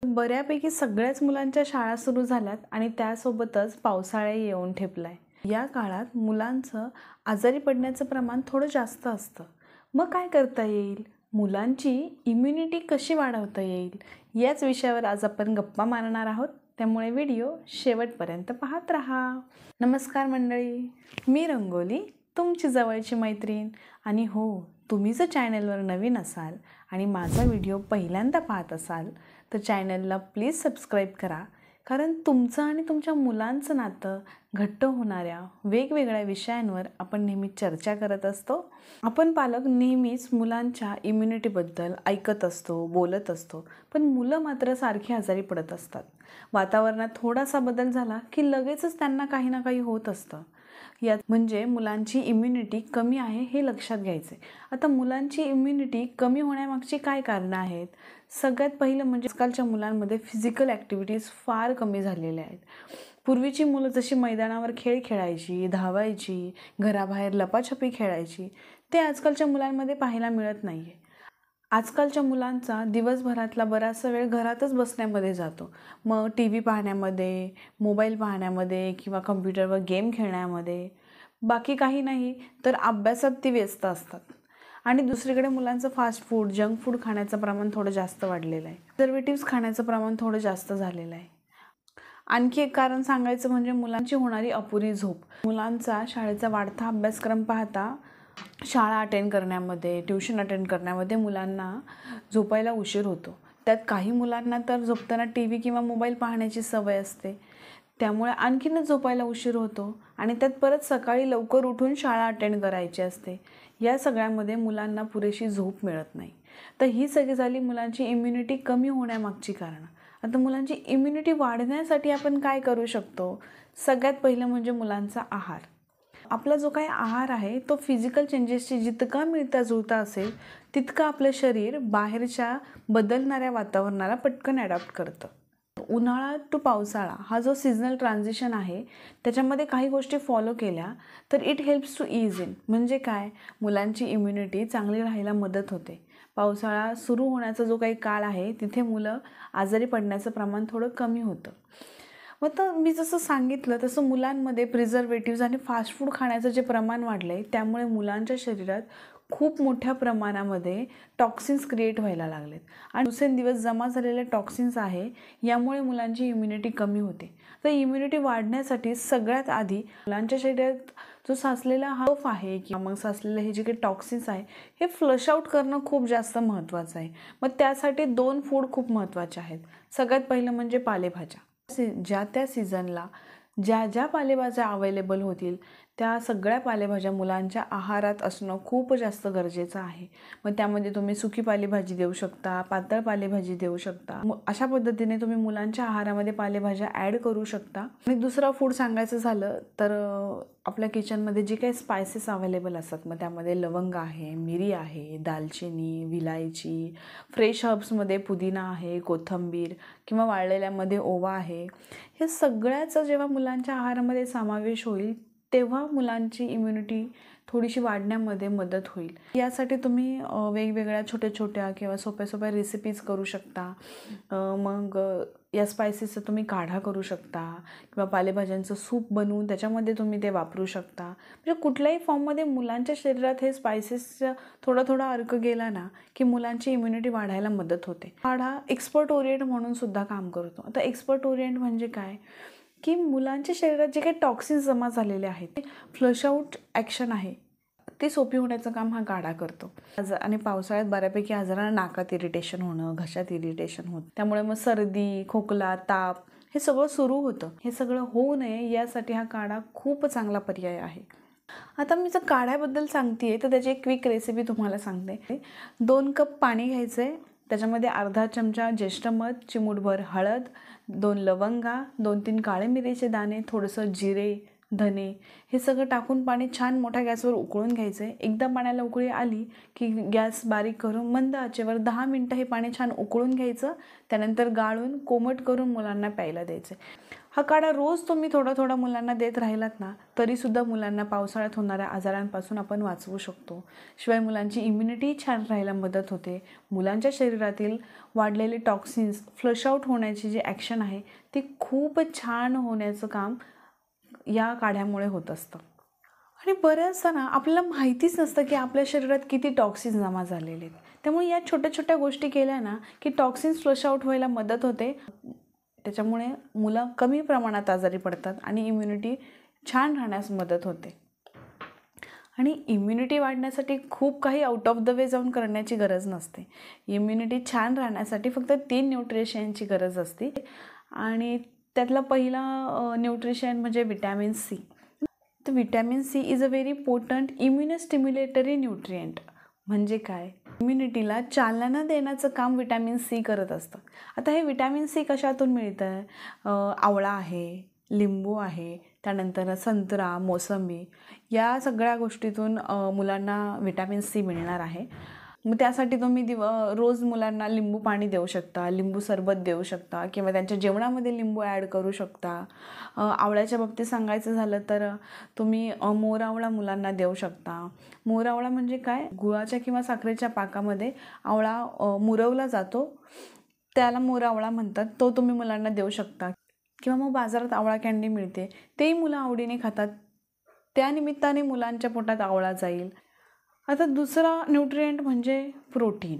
बऱ्यापैकी सगळ्याच मुलांच्या शाळा सुरू झाल्यात आणि त्यासोबतच पावसाळा येऊन ठेपलाय. या काळात मुलांचं आजारी पडण्याचं प्रमाण थोडं जास्त असतं. मग काय करता येईल? मुलांची इम्युनिटी कशी वाढवता येईल? याच विषयावर आज आपण गप्पा मारणार आहोत. त्यामुळे व्हिडिओ शेवटपर्यंत पाहत राहा. नमस्कार मंडळी, मी रंगोली, तुमची जवळची मैत्रीण. आणि हो, तुम्ही जर चॅनलवर नवीन असाल आणि माझा व्हिडिओ पहिल्यांदा पाहत असाल तर चॅनलला प्लीज सबस्क्राईब करा, कारण तुमचं आणि तुमच्या मुलांचं नातं घट्ट होणाऱ्या वेगवेगळ्या विषयांवर आपण नेहमी चर्चा करत असतो. आपण पालक नेहमीच मुलांच्या इम्युनिटीबद्दल ऐकत असतो, बोलत असतो, पण मुलं मात्र सारखी आजारी पडत असतात. वातावरणात थोडासा बदल झाला की लगेचच त्यांना काही ना काही होत असतं. यात म्हणजे मुलांची इम्युनिटी कमी आहे हे लक्षात घ्यायचे. आता मुलांची इम्युनिटी कमी होण्यामागची काय कारणं आहेत? सगळ्यात पहिलं म्हणजे आजकालच्या मुलांमध्ये फिजिकल ॲक्टिव्हिटीज फार कमी झालेल्या आहेत. पूर्वीची मुलं जशी मैदानावर खेळ खेळायची, धावायची, घराबाहेर लपाछपी खेळायची, ते आजकालच्या मुलांमध्ये पाहायला मिळत नाही आहे. आजकालच्या मुलांचा दिवसभरातला बराचसा वेळ घरातच बसण्यामध्ये जातो. मग टी व्ही पाहण्यामध्ये, मोबाईल पाहण्यामध्ये किंवा कम्प्युटरवर गेम खेळण्यामध्ये, बाकी काही नाही तर अभ्यासात ती व्यस्त असतात. आणि दुसरीकडे मुलांचं फास्ट फूड, जंक फूड खाण्याचं प्रमाण थोडं जास्त वाढलेलं आहे. प्रिझर्वेटिव्स खाण्याचं प्रमाण थोडं जास्त झालेलं आहे. आणखी एक कारण सांगायचं म्हणजे मुलांची होणारी अपुरी झोप. मुलांचा शाळेचा वाढता अभ्यासक्रम पाहता शाळा अटेंड करण्यामध्ये, ट्युशन अटेंड करण्यामध्ये मुलांना झोपायला उशीर होतो. त्यात काही मुलांना तर झोपताना टी व्ही किंवा मोबाईल पाहण्याची सवय असते, त्यामुळे आणखीनच झोपायला उशीर होतो आणि त्यात परत सकाळी लवकर उठून शाळा अटेंड करायची असते. या सगळ्यामध्ये मुलांना पुरेशी झोप मिळत नाही. तर ही सगळी झाली मुलांची इम्युनिटी कमी होण्यामागची कारणं. आता मुलांची इम्युनिटी वाढण्यासाठी आपण काय करू शकतो? सगळ्यात पहिलं म्हणजे मुलांचा आहार. आपला जो काही आहार आहे तो फिजिकल चेंजेसची जितका मिळता जुळता असेल तितकं आपलं शरीर बाहेरच्या बदलणाऱ्या वातावरणाला पटकन ॲडॉप्ट करतं. उन्हाळा टू पावसाळा हा जो सीझनल ट्रान्झिशन आहे त्याच्यामध्ये काही गोष्टी फॉलो केल्या तर it helps to ease in. म्हणजे काय? मुलांची इम्युनिटी चांगली राहायला मदत होते. पावसाळा सुरू होण्याचा जो काही काळ आहे तिथे मुलं आजारी पडण्याचं प्रमाण थोडं कमी होतं. मग तर मी जसं सांगितलं तसं मुलांमध्ये प्रिझर्वेटिव्ज आणि फास्ट फूड खाण्याचं जे प्रमाण वाढलं आहे त्यामुळे मुलांच्या शरीरात खूप मोठ्या प्रमाणामध्ये टॉक्सिन्स क्रिएट व्हायला लागलेत. आणि दिवसेंदिवस जमा झालेले टॉक्सिन्स आहे यामुळे मुलांची इम्युनिटी कमी होते. तर इम्युनिटी वाढण्यासाठी सगळ्यात आधी मुलांच्या शरीरात जो साचलेला हफ आहे किंवा मग साचलेले हे जे काही टॉक्सिन्स आहे हे फ्लश आउट करणं खूप जास्त महत्त्वाचं आहे. मग त्यासाठी 2 फूड खूप महत्त्वाचे आहेत. सगळ्यात पहिलं म्हणजे पालेभाज्या. ज्या त्या सीझनला ज्या ज्या पालेभाज्या अवेलेबल होतील त्या सगळ्या पालेभाज्या मुलांच्या आहारात असणं खूप जास्त गरजेचं आहे. मग त्यामध्ये तुम्ही सुकी पालेभाजी देऊ शकता, पातळ पालेभाजी देऊ शकता. अशा पद्धतीने तुम्ही मुलांच्या आहारामध्ये पालेभाज्या ॲड करू शकता. आणि दुसरा फूड सांगायचं झालं तर आपल्या किचनमध्ये जे काही स्पायसेस अवेलेबल असतात मग त्यामध्ये लवंग आहे, मिरी आहे, दालचिनी, विलायची, फ्रेश हर्ब्समध्ये पुदिना आहे, कोथिंबीर किंवा वाळलेल्यामध्ये ओवा आहे. हे सगळ्याचा जेव्हा मुलांच्या आहारामध्ये समावेश होईल तेव्हा मुलांची इम्युनिटी थोडीशी वाढण्यामध्ये मदत होईल. यासाठी तुम्ही वेगवेगळ्या छोट्या छोट्या किंवा सोप्या सोप्या रेसिपीज करू शकता. मग या स्पायसेसचा तुम्ही काढा करू शकता किंवा पालेभाज्यांचं सूप बनवून त्याच्यामध्ये तुम्ही ते वापरू शकता. म्हणजे कुठल्याही फॉर्ममध्ये मुलांच्या शरीरात हे स्पायसेसचा थोडा थोडा अर्क गेला ना की मुलांची इम्युनिटी वाढायला मदत होते. काढा एक्सपर्ट ओरिएंट म्हणून सुद्धा काम करतो. आता एक्सपर्ट ओरिएंट म्हणजे काय की मुलांच्या शरीरात जे काही टॉक्सिन्स जमा झालेले आहेत ते फ्लश आउट ॲक्शन आहे ते सोपी होण्याचं काम हा काढा करतो. आणि पावसाळ्यात बऱ्यापैकी आजारांना नाकात इरिटेशन होणं, घशात इरिटेशन होतं, त्यामुळे मग सर्दी, खोकला, ताप हे सगळं सुरू होतं. हे सगळं होऊ नये यासाठी हा काढा खूप चांगला पर्याय आहे. आता मी जर काढ्याबद्दल सांगते तर त्याची एक क्विक रेसिपी तुम्हाला सांगते. 2 कप पाणी घ्यायचं आहे, त्याच्यामध्ये अर्धा चमचा ज्येष्ठ मध, चिमूटभर हळद, 2 लवंगा, 2-3 काळे मिरीचे दाणे, थोडंसं जिरे, धने हे सगळं टाकून पाणी छान मोठ्या गॅसवर उकळून घ्यायचं आहे. एकदा पाण्याला उकळी आली की गॅस बारीक करून मंद आचेवर 10 मिनटं हे पाणी छान उकळून घ्यायचं. त्यानंतर गाळून कोमट करून मुलांना प्यायला द्यायचं. हा काढा रोज तुम्ही थोडा थोडा मुलांना देत राहिलात ना, तरीसुद्धा मुलांना पावसाळ्यात होणाऱ्या आजारांपासून आपण वाचवू शकतो. शिवाय मुलांची इम्युनिटी छान राहायला मदत होते. मुलांच्या शरीरातील वाढलेले टॉक्सिन्स फ्लश आउट होण्याची जी ॲक्शन आहे ती खूप छान होण्याचं काम या काढ्यामुळे होत असतं. आणि बऱ्याचदा ना आपल्याला माहितीच नसतं की आपल्या शरीरात किती टॉक्सिन्स जमा झालेले आहेत. त्यामुळे या छोट्या छोट्या गोष्टी केल्या ना की टॉक्सिन्स फ्लश आउट व्हायला मदत होते. त्याच्यामुळे मुलं कमी प्रमाणात आजारी पडतात आणि इम्युनिटी छान राहण्यास मदत होते. आणि इम्युनिटी वाढण्यासाठी खूप काही आउट ऑफ द वे जाऊन करण्याची गरज नसते. इम्युनिटी छान राहण्यासाठी फक्त 3 न्यूट्रिशनची गरज असते आणि त्यातला पहिला न्यूट्रिशन म्हणजे विटॅमिन सी. तर vitamin C is a very potent immunostimulatory nutrient. म्हणजे काय? इम्युनिटीला चालना देण्याचं काम विटॅमिन सी करत असतं. आता हे विटॅमिन सी कशातून मिळतं? आवळा आहे, लिंबू आहे, त्यानंतर संत्रा, मोसंबी या सगळ्या गोष्टीतून मुलांना विटॅमिन सी मिळणार आहे. मग त्यासाठी तुम्ही रोज मुलांना लिंबू पाणी देऊ शकता, लिंबू सरबत देऊ शकता किंवा त्यांच्या जेवणामध्ये लिंबू ॲड करू शकता. आवळ्याच्या बाबतीत सांगायचं झालं तर तुम्ही मोर आवळा मुलांना देऊ शकता. मोर आवळा म्हणजे काय? गुळाच्या किंवा साखरेच्या पाकामध्ये आवळा मुरवला जातो, त्याला मोर आवळा म्हणतात. तो तुम्ही मुलांना देऊ शकता. किंवा मग बाजारात आवळा कँडी मिळते, तेही मुलं आवडीने खातात. त्यानिमित्ताने मुलांच्या पोटात आवळा जाईल. आता दुसरा न्यूट्रिएंट म्हणजे प्रोटीन.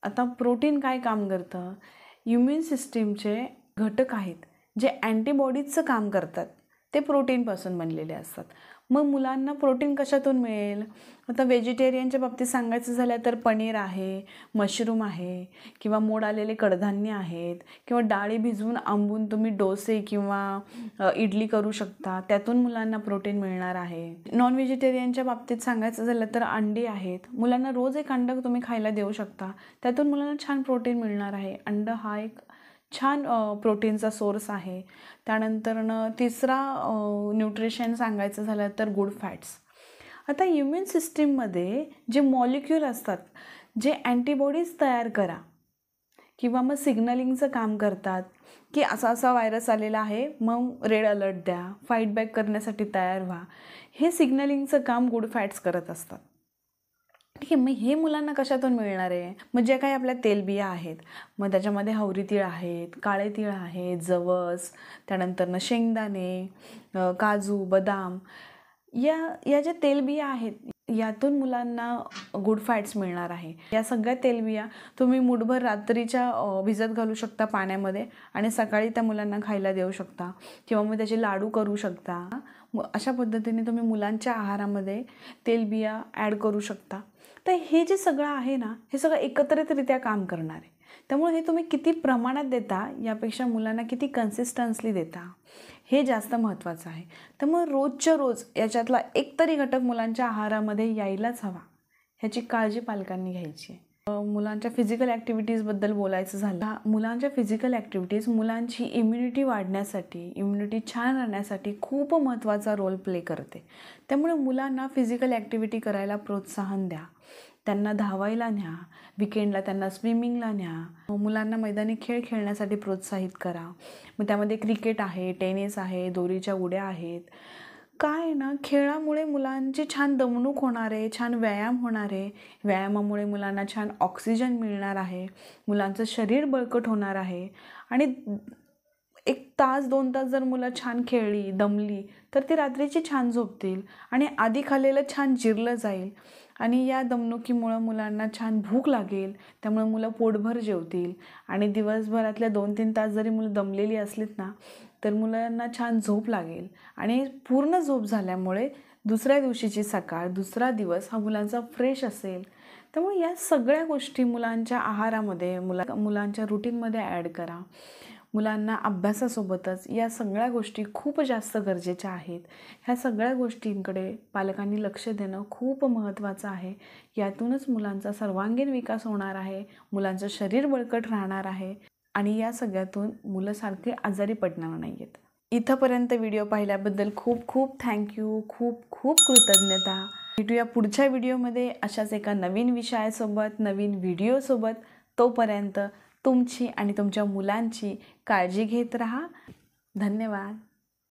आता प्रोटीन काय काम करतं? इम्युन सिस्टीमचे घटक आहेत जे अँटीबॉडीजचं काम करतात, ते प्रोटीनपासून बनलेले असतात. मग मुलांना प्रोटीन कशातून मिळेल? आता व्हेजिटेरियनच्या बाबतीत सांगायचं झालं तर पनीर आहे, मशरूम आहे किंवा मोड आलेले कडधान्य आहेत किंवा डाळी भिजवून आंबून तुम्ही डोसे किंवा इडली करू शकता, त्यातून मुलांना प्रोटीन मिळणार आहे. नॉन व्हेजिटेरियनच्या बाबतीत सांगायचं झालं तर अंडी आहेत. मुलांना रोज एक अंडं तुम्ही खायला देऊ शकता, त्यातून मुलांना छान प्रोटीन मिळणार आहे. अंड हा एक छान प्रोटीनचा सोर्स आहे. त्यानंतर तिसरा न्यूट्रिशन सांगायचं झालं तर गुड फॅट्स. आता इम्युन सिस्टीममध्ये जे मॉलिक्यूल असतात, जे अँटीबॉडीज तयार करा किंवा मग सिग्नलिंगचं काम करतात की असा असा व्हायरस आलेला आहे, मग रेड अलर्ट द्या, फाईट बॅक करण्यासाठी तयार व्हा. हे सिग्नलिंगचं काम गुड फॅट्स करत असतात. ठीक आहे, मग हे मुलांना कशातून मिळणार आहे? मग जे काही आपल्या तेलबिया आहेत, मग त्याच्यामध्ये हवरी तीळ आहेत, काळे तीळ आहेत, जवस, त्यानंतर शेंगदाणे, काजू, बदाम या ज्या तेलबिया आहेत, यातून मुलांना गुड फॅट्स मिळणार आहे. या सगळ्या तेलबिया तुम्ही मुठभर रात्रीच्या भिजत घालू शकता पाण्यामध्ये आणि सकाळी त्या मुलांना खायला देऊ शकता किंवा मग त्याचे लाडू करू शकता. अशा पद्धतीने तुम्ही मुलांच्या आहारामध्ये तेलबिया ॲड करू शकता. तर हे जे सगळं आहे ना, हे सगळं एकत्रितरित्या काम करणार आहे. त्यामुळे हे तुम्ही किती प्रमाणात देता यापेक्षा मुलांना किती कन्सिस्टन्सली देता हे जास्त महत्त्वाचं आहे. त्यामुळे रोजच्या रोज याच्यातला एकतरी घटक मुलांच्या आहारामध्ये यायलाच हवा, ह्याची काळजी पालकांनी घ्यायची आहे. मुलांच्या फिजिकल ॲक्टिव्हिटीजबद्दल बोलायचं झालं, मुलांच्या फिजिकल ॲक्टिव्हिटीज मुलांची इम्युनिटी वाढण्यासाठी, इम्युनिटी छान राहण्यासाठी खूप महत्त्वाचा रोल प्ले करते. त्यामुळे मुलांना फिजिकल ॲक्टिव्हिटी करायला प्रोत्साहन द्या. त्यांना धावायला न्या, विकेंडला त्यांना स्विमिंगला न्या, मुलांना मैदानी खेळ खेळण्यासाठी प्रोत्साहित करा. मग त्यामध्ये क्रिकेट आहे, टेनिस आहे, दोरीच्या उड्या आहेत. काय ना, खेळामुळे मुलांची छान दमणूक होणार आहे, छान व्यायाम होणार आहे. व्यायामामुळे मुलांना छान ऑक्सिजन मिळणार आहे, मुलांचं शरीर बळकट होणार आहे आणि 1 तास 2 तास जर मुलं छान खेळली, दमली तर ती रात्रीची छान झोपतील आणि आधी खाल्लेलं छान जिरलं जाईल आणि या दमणुकीमुळं मुलांना छान भूक लागेल. त्यामुळे मुलं पोटभर जेवतील आणि दिवसभरातल्या 2-3 तास जरी मुलं दमलेली असलीत ना, तर मुलांना छान झोप लागेल आणि पूर्ण झोप झाल्यामुळे दुसऱ्या दिवशीची सकाळ, दुसरा दिवस हा मुलांचा फ्रेश असेल. त्यामुळे या सगळ्या गोष्टी मुलांच्या आहारामध्ये, मुलांच्या रुटीनमध्ये ॲड करा. मुलांना अभ्यासासोबतच या सगळ्या गोष्टी खूप जास्त गरजेच्या आहेत. ह्या सगळ्या गोष्टींकडे पालकांनी लक्ष देणं खूप महत्त्वाचं आहे. यातूनच मुलांचा सर्वांगीण विकास होणार आहे, मुलांचं शरीर बळकट राहणार आहे आणि या सगळ्यातून मुलं सारखी आजारी पडणार नाही आहेत. इथंपर्यंत व्हिडिओ पाहिल्याबद्दल खूप खूप थँक्यू, खूप खूप कृतज्ञता. भेटूया पुढच्या व्हिडिओमध्ये अशाच एका नवीन विषयासोबत, नवीन व्हिडिओसोबत. तोपर्यंत तुमची आणि तुमच्या मुलांची काळजी घेत राहा. धन्यवाद.